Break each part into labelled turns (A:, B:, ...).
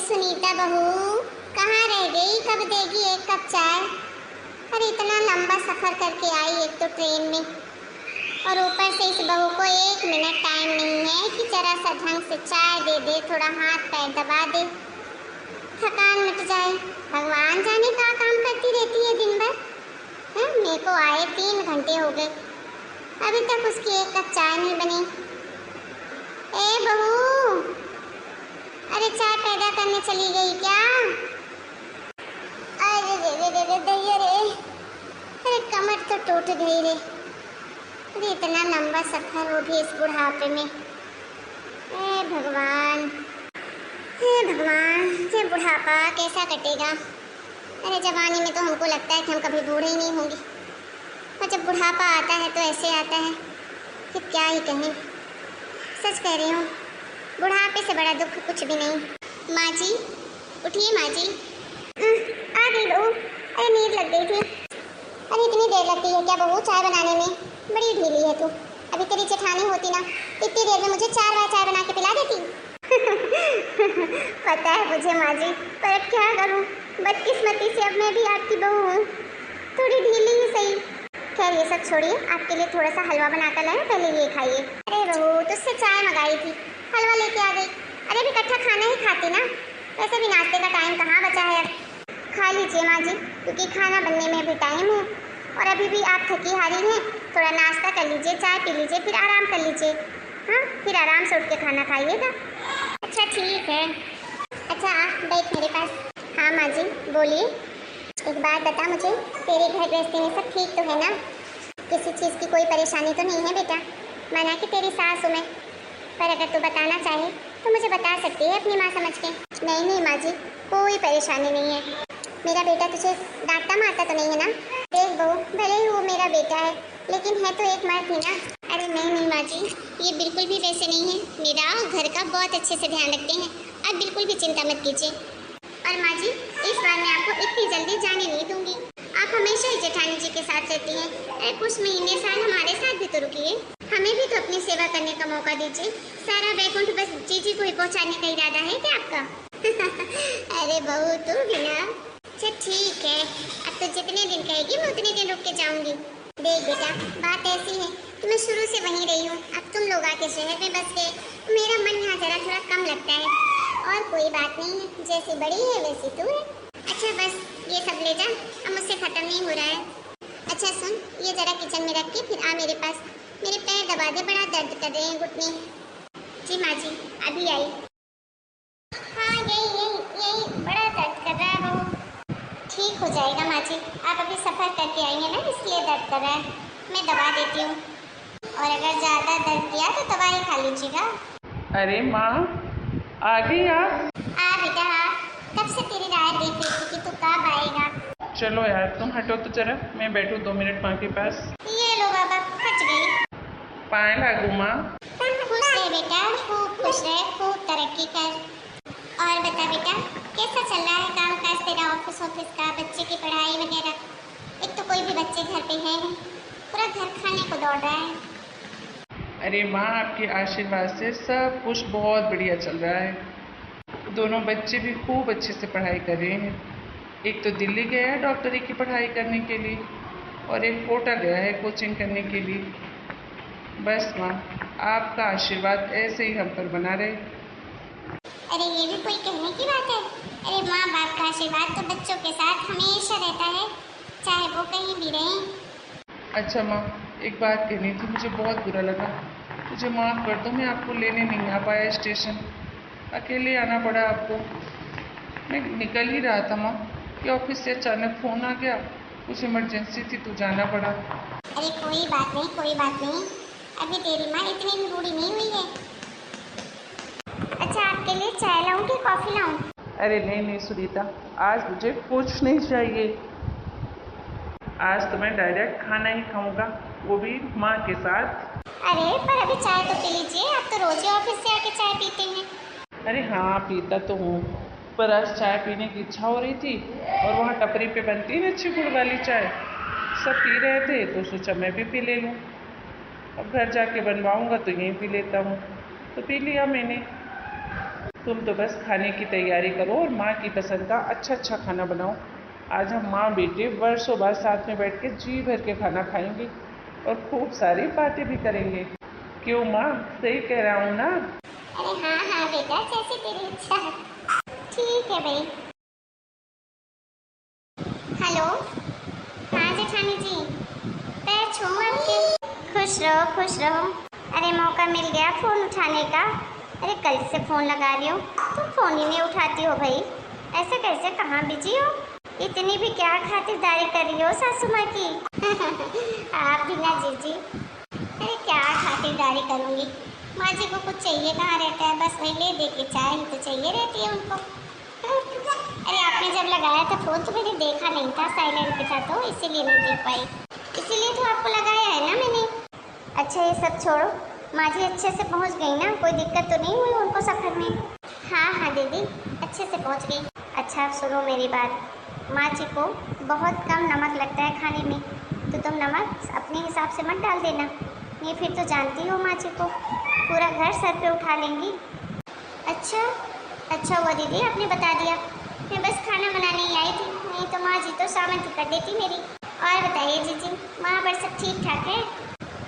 A: सुनीता बहू, कहाँ रह गई? कब देगी एक कप चाय? अरे इतना लंबा सफर करके आई एक तो ट्रेन में, और ऊपर से इस बहू को 1 मिनट टाइम नहीं है कि जरा सा ढंग से चाय दे दे, थोड़ा हाथ पैर दबा दे, थकान मिट जाए। भगवान जाने क्या काम करती रहती है दिन भर। मेरे को आए 3 घंटे हो गए, अभी तक उसकी एक कप चाय नहीं बनी। ए बहू, अरे चाय पैदा करने चली गई क्या? अरे रे रे रे रे दैया रे, अरे कमर तो टूट गई रे। अरे इतना लंबा सफर, वो भी इस बुढ़ापे में। हे भगवान, हे भगवान, ये बुढ़ापा कैसा कटेगा? अरे जवानी में तो हमको लगता है कि हम कभी बूढ़े ही नहीं होंगे, और जब बुढ़ापा आता है तो ऐसे आता है कि क्या ही कहें। सच कह रही हूँ, बुढ़ापे से बड़ा दुख कुछ भी नहीं। माँ जी उठिए, माँ जी। आ गई बहू। अरे नींद लग गई थी। अरे इतनी देर लगती है क्या बहू चाय बनाने में? बड़ी ढीली है तू। अभी तेरी जेठानी होती ना, इतनी देर में मुझे 4 बार चाय बना के पिला देती। पता है मुझे माँ जी, पर क्या करूँ, बदकिस्मती से अब मैं भी आपकी बहू हूँ। थोड़ी ढीली ही सही। खैर ये सब छोड़िए, आपके लिए थोड़ा सा हलवा बना कर लाए, पहले ये खाइए। अरे बहू, तुझसे चाय मंगाई थी, हलवा लेके आ गई। अरे भी इकट्ठा खाना ही खाती ना, वैसे भी नाश्ते का टाइम कहाँ बचा है अब। खा लीजिए माँ जी, क्योंकि खाना बनने में भी टाइम है, और अभी भी आप थकी हारी हैं। थोड़ा नाश्ता कर लीजिए, चाय पी लीजिए, फिर आराम कर लीजिए। हाँ, फिर आराम से उठ के खाना खाइएगा। अच्छा ठीक है। अच्छा बैठ मेरे पास। हाँ माँ जी बोलिए। एक बात बता मुझे, तेरे घर गृहस्थी में सब ठीक तो है ना? किसी चीज़ की कोई परेशानी तो नहीं है बेटा? माना कि तेरी सास हूँ मैं, पर अगर तू बताना चाहे तो मुझे बता सकती है अपनी माँ समझ के। नहीं नहीं माँ जी, कोई परेशानी नहीं है। मेरा बेटा तुझे डांटता मारता तो नहीं है ना? देख बहू, भले ही वो मेरा बेटा है, लेकिन है तो एक मर्द ही ना। अरे नहीं नहीं माँ जी, ये बिल्कुल भी वैसे नहीं है। मेरा घर का बहुत अच्छे से ध्यान रखते हैं, आप बिल्कुल भी चिंता मत कीजिए। और माँ जी, इस बार मैं आपको इतनी जल्दी जाने नहीं दूंगी। आप हमेशा ही जेठानी जी के साथ रहती हैं। अरे कुछ महीने साल हमारे साथ भी तो रुकिए, हमें भी तो अपनी सेवा करने का मौका दीजिए। सारा बैकुंठ बस जीजी को ही पहुँचाने का इरादा है क्या आपका? अरे बहू तू भी ना। अच्छा ठीक है, अब तो जितने दिन कहेगी मैं उतने दिन रुक के जाऊंगी। देख बेटा, बात ऐसी है कि मैं शुरू से वहीं रही हूँ, अब तुम लोग आके शहर में बस गए, मेरा मन यहाँ जरा थोड़ा कम लगता है। और कोई बात नहीं है, जैसी बड़ी है वैसी तू है। अच्छा बस ये सब ले जा, अब मुझसे खत्म नहीं हो रहा है। अच्छा सुन, ये जरा किचन में रख के फिर आ मेरे पास, मेरे पैर दबा दे, बड़ा दर्द कर रहे हैं घुटने। जी माँ जी अभी आई। हाँ यही यही यही, बड़ा दर्द कर रहा है बहू। ठीक हो जाएगा माँ जी, आप अभी सफ़र करके आई हैं ना, इसलिए दर्द कर रहा है। मैं दवा देती हूँ, और अगर ज़्यादा दर्द किया तो दवाई खा लीजिएगा।
B: अरे माँ, आ गई आप?
A: बेटा हाँ, कब से तेरी राह देख रही थी कि तू कब आएगा।
B: चलो यार तुम हटो तो जरा, मैं बैठूँ 2 मिनट माँ के पास।
A: ये लो बाबा, फट गई।
B: पाए लागू माँ।
A: खुश रहे बेटा, खूब खुश रहे, खूब तरक्की कर। और बता बेटा, कैसा चल रहा है काम काज तेरा, ऑफिस का, बच्चे की पढ़ाई वगैरह? एक तो कोई भी बच्चे घर पे है नहीं, पूरा घर खाने को दौड़ रहा है।
B: अरे माँ, आपके आशीर्वाद से सब कुछ बहुत बढ़िया चल रहा है। दोनों बच्चे भी खूब अच्छे से पढ़ाई कर रहे हैं। एक तो दिल्ली गया है डॉक्टरी की पढ़ाई करने के लिए, और एक कोटा गया है कोचिंग करने के लिए। बस माँ, आपका आशीर्वाद ऐसे ही हम पर बना रहे।
A: अरे ये भी कोई कहने की बात है? अरे माँ बाप का आशीर्वाद तो बच्चों के साथ हमेशा रहता है, चाहे वो कहीं भी रहें।
B: अच्छा माँ, एक बात कहनी थी, मुझे बहुत बुरा लगा। मुझे माफ़ कर दो, मैं आपको लेने नहीं आ पाया स्टेशन, अकेले आना पड़ा आपको। मैं निकल ही रहा था माँ कि ऑफिस से अचानक फ़ोन आ गया, कुछ इमरजेंसी थी तो जाना पड़ा।
A: अरे कोई बात नहीं, कोई बात नहीं, अभी तेरी माँ इतनी भी बूढ़ी नहीं हुई है। अच्छा आपके लिए चाय लाऊं कि कॉफ़ी लाऊं?
B: अरे नहीं नहीं सुनीता, आज मुझे कुछ नहीं चाहिए। आज तो मैं डायरेक्ट खाना ही खाऊंगा, वो भी माँ के साथ।
A: अरे पर अभी चाय तो पी लीजिए, आप तो रोज ही ऑफिस से आके चाय पीते हैं।
B: अरे हाँ पीता तो हूँ, पर आज चाय पीने की इच्छा हो रही थी, और वहाँ टपरी पे बनती है ना अच्छी गुड़ वाली चाय, सब पी रहे थे तो सोचा मैं भी पी ले लूँ। अब घर जाके बनवाऊँगा तो यहीं पी लेता हूँ, तो पी लिया मैंने। तुम तो बस खाने की तैयारी करो और माँ की पसंद का अच्छा अच्छा खाना बनाओ। आज हम माँ बेटे वर्षों बाद साथ में बैठ के जी भर के खाना खाएंगे और खूब सारी बातें भी करेंगे। क्यों माँ, सही कह रहा हूँ ना?
A: अरे हाँ हाँ बेटा, जैसे तेरी इच्छा है। ठीक है भाई। हेलो। हाँ जेठानी जी, पैर छूऊं आपके? खुश रहो खुश रहो। अरे मौका मिल गया फोन उठाने का। अरे कल से फोन लगा रही हो, तुम फोन ही नहीं उठाती हो भाई। ऐसे कैसे, कहाँ बिजी हो? इतनी भी क्या खातिरदारी कर रही हो सासू माँ की? आप भी ना जीजी। अरे क्या खातिरदारी करूँगी, माँ जी को कुछ चाहिए कहाँ रहता है, बस वही ले दे के चाय ही तो चाहिए रहती है उनको। अरे आपने जब लगाया था फोन तो मैंने देखा नहीं था, साइलेंट पे था तो इसीलिए नहीं देख पाई। इसीलिए तो आपको लगाया है ना मैंने। अच्छा ये सब छोड़ो, माँ जी अच्छे से पहुँच गई ना? कोई दिक्कत तो नहीं हुई उनको सफर में? हाँ हाँ दीदी, अच्छे से पहुँच गई। अच्छा सुनो मेरी बात, माँ जी को बहुत कम नमक लगता है खाने में, तो तुम नमक अपने हिसाब से मत डाल देना, नहीं फिर तो जानती हो माँ जी को पूरा घर सर पे उठा लेंगी। अच्छा अच्छा हुआ दीदी आपने बता दिया, मैं बस खाना बनाने ही आई थी, नहीं तो माँ जी तो सामंती कर देती मेरी। और बताइए जीजी, वहाँ पर सब ठीक ठाक है?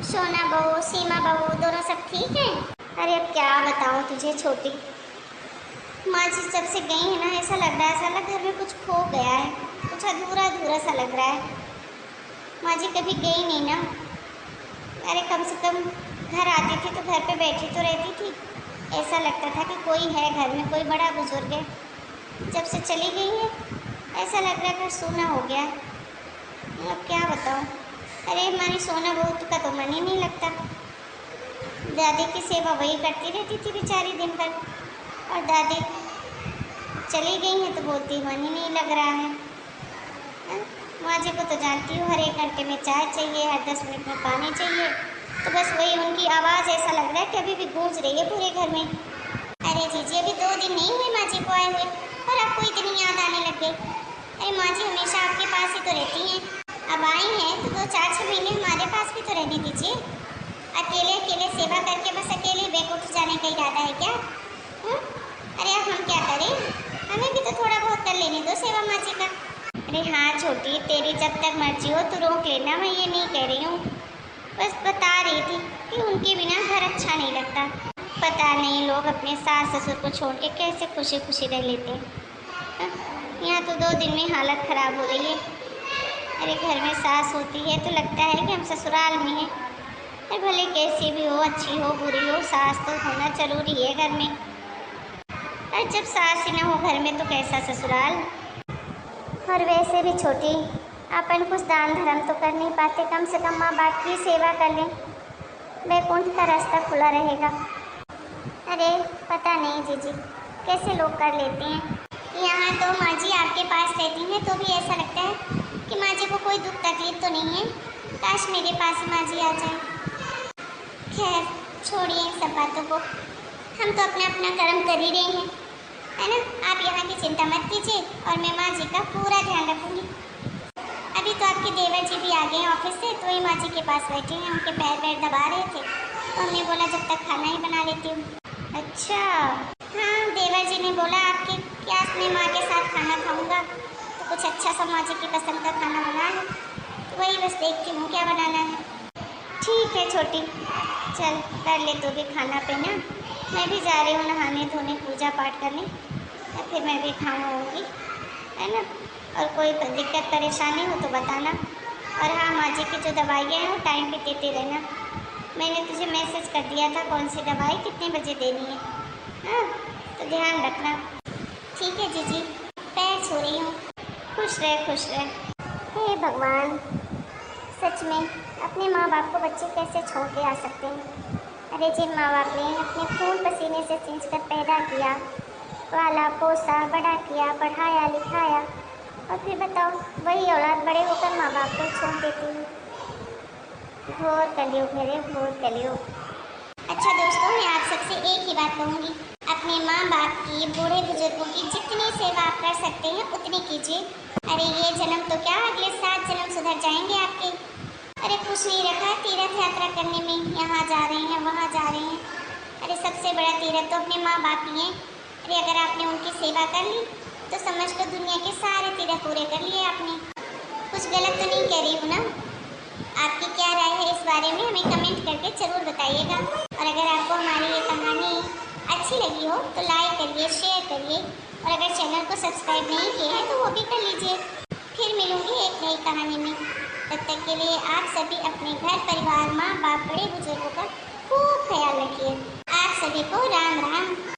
A: सोना बहू, सीमा बहू दोनों सब ठीक हैं? अरे अब क्या बताऊँ तुझे छोटी, माँ जी जब से गई है ना ऐसा लग रहा है साला घर में कुछ खो गया है, कुछ अधूरा अधूरा सा लग रहा है। माँ जी कभी गई नहीं ना। अरे कम से कम घर आती थी तो घर पे बैठी तो रहती थी, ऐसा लगता था कि कोई है घर में, कोई बड़ा बुजुर्ग है। जब से चली गई है ऐसा लग रहा है घर सूना हो गया है। अब क्या बताऊँ। अरे हमारी सोना बहू का तो मन ही नहीं लगता, दादी की सेवा वही करती रहती थी बेचारी दिन भर, और दादी चली गई है तो बोलती मन ही नहीं लग रहा है। माँ जी को तो जानती हूँ, हर एक घंटे में चाय चाहिए, हर 10 मिनट में पानी चाहिए, तो बस वही उनकी आवाज़ ऐसा लग रहा है कि अभी भी गूंज रही है पूरे घर में। अरे जीजी अभी 2 दिन नहीं हुए माँ जी को आए हुए और आपको इतनी याद आने लग गई। अरे माँ जी हमेशा आपके पास ही तो रहती हैं, अब आई हैं तो 2-4-6 महीने हमारे पास भी तो रहने दीजिए। अकेले अकेले सेवा करके बस अकेले बैकुंठ जाने का इरादा है क्या? अरे अब हम क्या करें, हमें भी तो थोड़ा बहुत कर लेने दो सेवा माँ जी का। अरे हाँ छोटी, तेरी जब तक मर्जी हो तो रोक लेना, मैं ये नहीं कह रही हूँ, बस बता रही थी कि उनके बिना घर अच्छा नहीं लगता। पता नहीं लोग अपने सास ससुर को छोड़ के कैसे खुशी खुशी रह लेते हैं। यहाँ तो 2 दिन में हालत ख़राब हो रही है। अरे घर में सास होती है तो लगता है कि हम ससुराल में हैं। अरे भले कैसी भी हो, अच्छी हो बुरी हो, सास तो होना जरूरी है घर में। अरे जब सास ही ना हो घर में तो कैसा ससुराल। और वैसे भी छोटी, अपन कुछ दान धर्म तो कर नहीं पाते, कम से कम माँ बाप की सेवा कर लें, वैकुंठ का रास्ता खुला रहेगा। अरे पता नहीं जीजी कैसे लोग कर लेते हैं। यहाँ तो माँ जी आपके पास रहती हैं तो भी ऐसा लगता है कि माँ जी को कोई दुख तकलीफ तो नहीं है, काश मेरे पास ही माँ जी आ जाए। खैर छोड़िए इन सब बातों को, हम तो अपना अपना कर्म कर ही रहे हैं, है ना? आप यहाँ की चिंता मत कीजिए और मैं माँ जी का पूरा ध्यान रखूँगी। अभी तो आपके देवर जी भी आ गए हैं ऑफिस से, तो वही माँ जी के पास बैठे हैं, उनके पैर पैर दबा रहे थे, तो हमने बोला जब तक खाना ही बना लेती हूँ। अच्छा हाँ, देवर जी ने बोला आपके क्या मैं माँ के साथ खाना खाऊँगा तो कुछ अच्छा सा माँ जी की पसंद का खाना बना लो, तो वही बस देखती हूँ क्या बनाना है। ठीक है छोटी, चल कर ले तो भी खाना पीना, मैं भी जा रही हूँ नहाने धोने पूजा पाठ करने, या फिर मैं भी खाऊँगी, है ना? और कोई दिक्कत परेशानी हो तो बताना। और हाँ माँ जी की जो दवाइयाँ हैं वो टाइम पे देते रहना, मैंने तुझे मैसेज कर दिया था कौन सी दवाई कितने बजे देनी है, हाँ तो ध्यान रखना। ठीक है जीजी, पैर छू रही हूँ, खुश रहे खुश रहे। हे भगवान, सच में अपने माँ बाप को बच्चे कैसे छोड़ के आ सकते हैं। अरे जिन माँ बाप ने अपने खून पसीने से सींच कर पैदा किया, पाला पोसा बड़ा किया, पढ़ाया लिखाया, और फिर बताओ वही औलाद बड़े होकर माँ बाप को छोड़ देती है। घोर कलयुग है रे, घोर कलयुग। अच्छा दोस्तों, मैं आप सबसे एक ही बात कहूँगी, अपने माँ बाप की, बूढ़े बुजुर्गों की जितनी सेवा आप कर सकते हैं उतनी कीजिए। अरे ये जन्म तो क्या, अगले 7 जन्म सुधर जाएंगे आपके। अरे कुछ नहीं रखा तीर्थ यात्रा करने में, यहाँ जा रहे हैं वहाँ जा रहे हैं। अरे सबसे बड़ा तीर्थ तो अपने माँ बाप ही हैं, अरे अगर आपने उनकी सेवा कर ली तो समझ लो दुनिया के सारे तीर्थ पूरे कर लिए आपने। कुछ गलत तो नहीं कह रही हूँ ना? आपकी क्या राय है इस बारे में हमें कमेंट करके ज़रूर बताइएगा। और अगर आपको हमारी ये कहानी अच्छी लगी हो तो लाइक करिए, शेयर करिए, और अगर चैनल को सब्सक्राइब नहीं किए हैं तो वो भी कर लीजिए। फिर मिलूंगी एक नई कहानी में। तब तक के लिए आप सभी अपने घर परिवार, माँ बाप, बड़े बुजुर्गों का खूब ख्याल रखिए। आप सभी को राम राम।